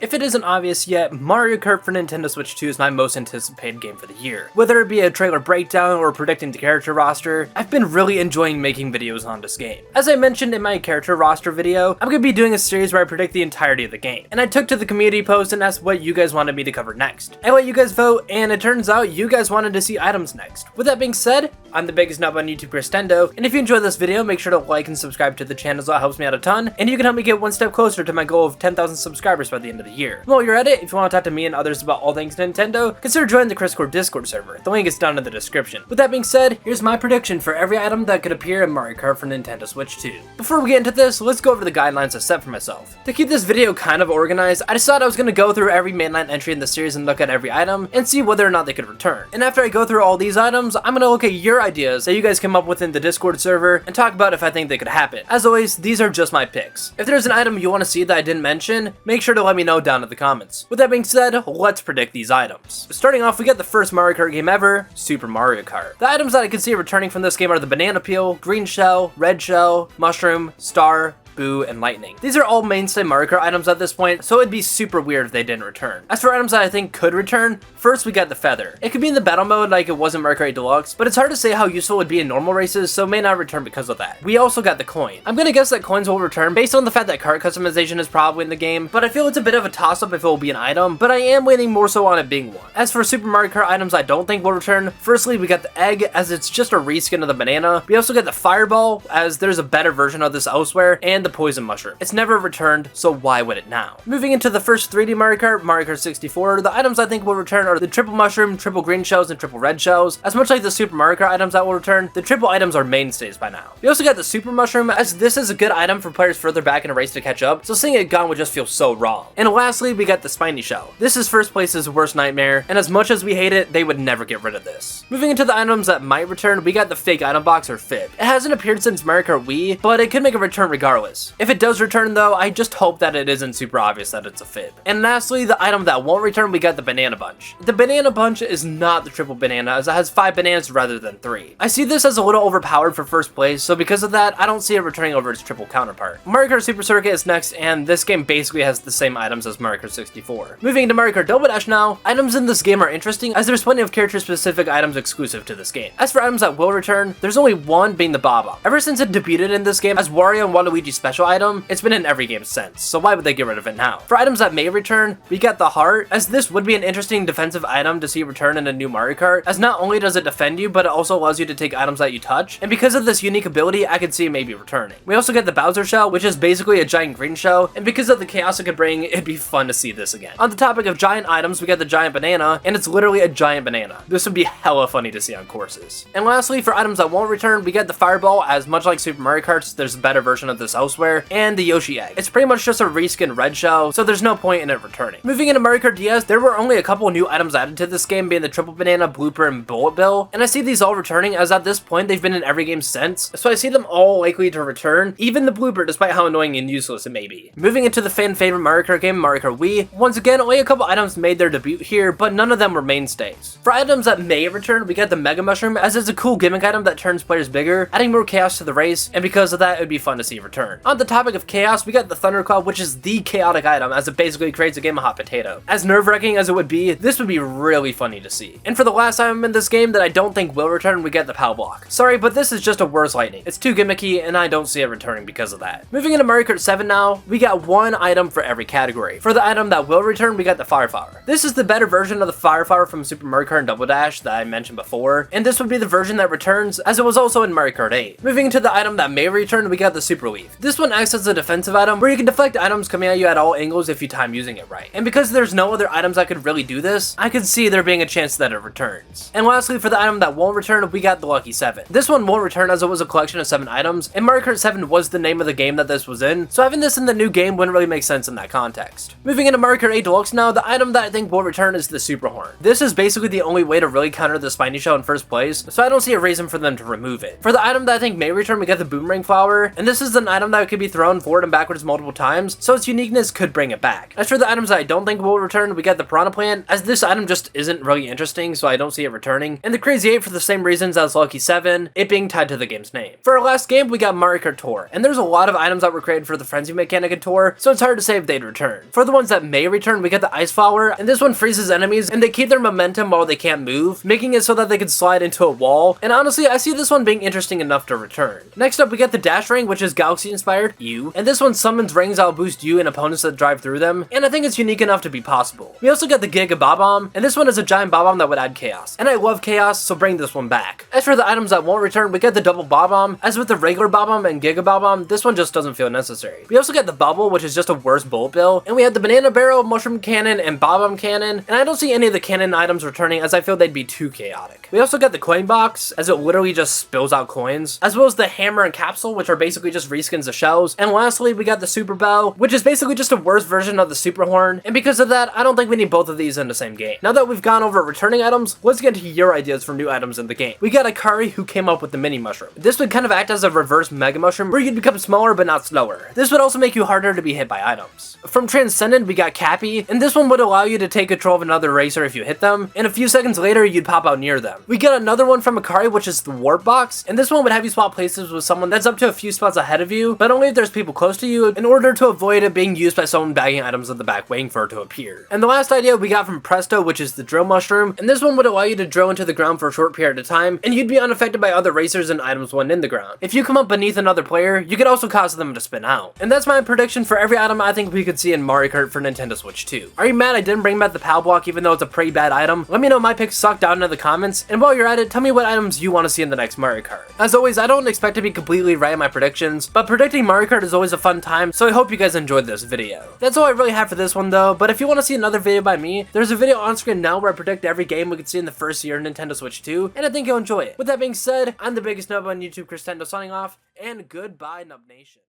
If it isn't obvious yet, Mario Kart for Nintendo Switch 2 is my most anticipated game for the year. Whether it be a trailer breakdown or predicting the character roster, I've been really enjoying making videos on this game. As I mentioned in my character roster video, I'm going to be doing a series where I predict the entirety of the game. And I took to the community post and asked what you guys wanted me to cover next. I let you guys vote, and it turns out you guys wanted to see items next. With that being said, I'm the biggest nub on YouTube, Christendo, and if you enjoyed this video, make sure to like and subscribe to the channel, so that helps me out a ton, and you can help me get one step closer to my goal of 10,000 subscribers by the end of the year. While you're at it, if you want to talk to me and others about all things Nintendo, consider joining the Chris Discord server. The link is down in the description. With that being said, here's my prediction for every item that could appear in Mario Kart for Nintendo Switch 2. Before we get into this, let's go over the guidelines I set for myself. To keep this video kind of organized, I decided I was going to go through every mainline entry in the series and look at every item and see whether or not they could return. And after I go through all these items, I'm going to look at your ideas that you guys come up with in the Discord server and talk about if I think they could happen. As always, these are just my picks. If there's an item you want to see that I didn't mention, make sure to let me know down in the comments. With that being said, let's predict these items. Starting off, we got the first Mario Kart game ever, Super Mario Kart. The items that I can see returning from this game are the banana peel, green shell, red shell, mushroom, star, Boo, and Lightning. These are all mainstay Mario Kart items at this point, so it'd be super weird if they didn't return. As for items that I think could return, first we got the feather. It could be in the battle mode like it was in Mario Kart 8 Deluxe, but it's hard to say how useful it would be in normal races, so may not return because of that. We also got the coin. I'm gonna guess that coins will return based on the fact that cart customization is probably in the game, but I feel it's a bit of a toss-up if it will be an item, but I am leaning more so on it being one. As for Super Mario Kart items I don't think will return, firstly we got the egg, as it's just a reskin of the banana. We also got the fireball, as there's a better version of this elsewhere, and the poison mushroom. It's never returned, so why would it now? Moving into the first 3D Mario Kart 64, the items I think will return are the triple mushroom, triple green shells, and triple red shells. As much like the Super Mario Kart items that will return, the triple items are mainstays by now. We also got the super mushroom, as this is a good item for players further back in a race to catch up, so seeing it gone would just feel so wrong. And lastly, we got the spiny shell. This is first place's worst nightmare, and as much as we hate it, they would never get rid of this. Moving into the items that might return, we got the fake item box or fib. It hasn't appeared since Mario Kart Wii, but it could make a return regardless. If it does return though, I just hope that it isn't super obvious that it's a fib. And lastly, the item that won't return, we got the banana bunch. The banana bunch is not the triple banana, as it has 5 bananas rather than 3. I see this as a little overpowered for first place, so because of that, I don't see it returning over its triple counterpart. Mario Kart Super Circuit is next, and this game basically has the same items as Mario Kart 64. Moving into Mario Kart Double Dash now, items in this game are interesting, as there's plenty of character-specific items exclusive to this game. As for items that will return, there's only one, being the Baba. Ever since it debuted in this game as Wario and Waluigi's special item, it's been in every game since, so why would they get rid of it now? For items that may return, we got the heart, as this would be an interesting defensive item to see return in a new Mario Kart, as not only does it defend you, but it also allows you to take items that you touch, and because of this unique ability, I could see it maybe returning. We also get the Bowser shell, which is basically a giant green shell, and because of the chaos it could bring, it'd be fun to see this again. On the topic of giant items, we got the giant banana, and it's literally a giant banana. This would be hella funny to see on courses. And lastly, for items that won't return, we get the fireball, as much like Super Mario Kart, there's a better version of this elsewhere, and the Yoshi egg. It's pretty much just a reskin red shell, so there's no point in it returning. Moving into Mario Kart DS, there were only a couple new items added to this game, being the triple banana, blooper, and bullet bill, and I see these all returning, as at this point they've been in every game since, so I see them all likely to return, even the blooper, despite how annoying and useless it may be. Moving into the fan favorite Mario Kart game, Mario Kart Wii, once again only a couple items made their debut here, but none of them were mainstays. For items that may return, we get the Mega Mushroom, as it's a cool gimmick item that turns players bigger, adding more chaos to the race, and because of that it would be fun to see return. On the topic of chaos, we got the Thundercloud, which is the chaotic item, as it basically creates a game of hot potato. As nerve-wracking as it would be, this would be really funny to see. And for the last item in this game that I don't think will return, we get the Pow Block. Sorry, but this is just a worse lightning. It's too gimmicky, and I don't see it returning because of that. Moving into Mario Kart 7 now, we got one item for every category. For the item that will return, we got the Fire Flower. This is the better version of the Fire Flower from Super Mario Kart and Double Dash that I mentioned before, and this would be the version that returns, as it was also in Mario Kart 8. Moving into the item that may return, we got the Super Leaf. This one acts as a defensive item, where you can deflect items coming at you at all angles if you time using it right. And because there's no other items that could really do this, I could see there being a chance that it returns. And lastly, for the item that won't return, we got the Lucky 7. This one won't return, as it was a collection of 7 items, and Mario Kart 7 was the name of the game that this was in, so having this in the new game wouldn't really make sense in that context. Moving into Mario Kart 8 Deluxe now, the item that I think will return is the Super Horn. This is basically the only way to really counter the spiny shell in first place, so I don't see a reason for them to remove it. For the item that I think may return, we got the Boomerang Flower, and this is an item that could be thrown forward and backwards multiple times, so its uniqueness could bring it back. As for the items that I don't think will return, we got the Piranha Plant, as this item just isn't really interesting, so I don't see it returning, and the Crazy 8 for the same reasons as Lucky 7, it being tied to the game's name. For our last game, we got Mario Kart Tour, and there's a lot of items that were created for the Frenzy mechanic in Tour, so it's hard to say if they'd return. For the ones that may return, we get the Ice Flower, and this one freezes enemies, and they keep their momentum while they can't move, making it so that they can slide into a wall, and honestly, I see this one being interesting enough to return. Next up, we get the Dash Ring, which is Galaxy inspired, and this one summons rings that will boost you and opponents that drive through them, and I think it's unique enough to be possible. We also get the Giga Bob-omb, and this one is a giant Bob-omb that would add chaos, and I love chaos, so bring this one back. As for the items that won't return, we get the double Bob-omb. As with the regular Bob-omb and Giga Bob-omb, this one just doesn't feel necessary. We also get the Bubble, which is just a worse bullet bill, and we have the Banana Barrel, Mushroom Cannon, and Bob-omb Cannon, and I don't see any of the cannon items returning as I feel they'd be too chaotic. We also get the Coin Box, as it literally just spills out coins, as well as the Hammer and Capsule, which are basically just reskins of shells, and lastly, we got the Super Bell, which is basically just a worse version of the Super Horn, and because of that, I don't think we need both of these in the same game. Now that we've gone over returning items, let's get into your ideas for new items in the game. We got Akari, who came up with the Mini Mushroom. This would kind of act as a reverse Mega Mushroom, where you'd become smaller but not slower. This would also make you harder to be hit by items. From Transcendent, we got Cappy, and this one would allow you to take control of another racer if you hit them, and a few seconds later, you'd pop out near them. We get another one from Akari, which is the Warp Box, and this one would have you swap places with someone that's up to a few spots ahead of you, but only if there's people close to you, in order to avoid it being used by someone bagging items at the back waiting for it to appear. And the last idea we got from Presto, which is the Drill Mushroom, and this one would allow you to drill into the ground for a short period of time, and you'd be unaffected by other racers and items when in the ground. If you come up beneath another player, you could also cause them to spin out. And that's my prediction for every item I think we could see in Mario Kart for Nintendo Switch 2. Are you mad I didn't bring back the PAL block even though it's a pretty bad item? Let me know my picks suck down in the comments, and while you're at it, tell me what items you want to see in the next Mario Kart. As always, I don't expect to be completely right in my predictions, but predicting Mario Kart is always a fun time, so I hope you guys enjoyed this video. That's all I really have for this one though, but if you want to see another video by me, there's a video on screen now where I predict every game we could see in the first year of Nintendo Switch 2, and I think you'll enjoy it. With that being said, I'm the biggest nub on YouTube, Chris Tendo, signing off, and goodbye, Nub Nation.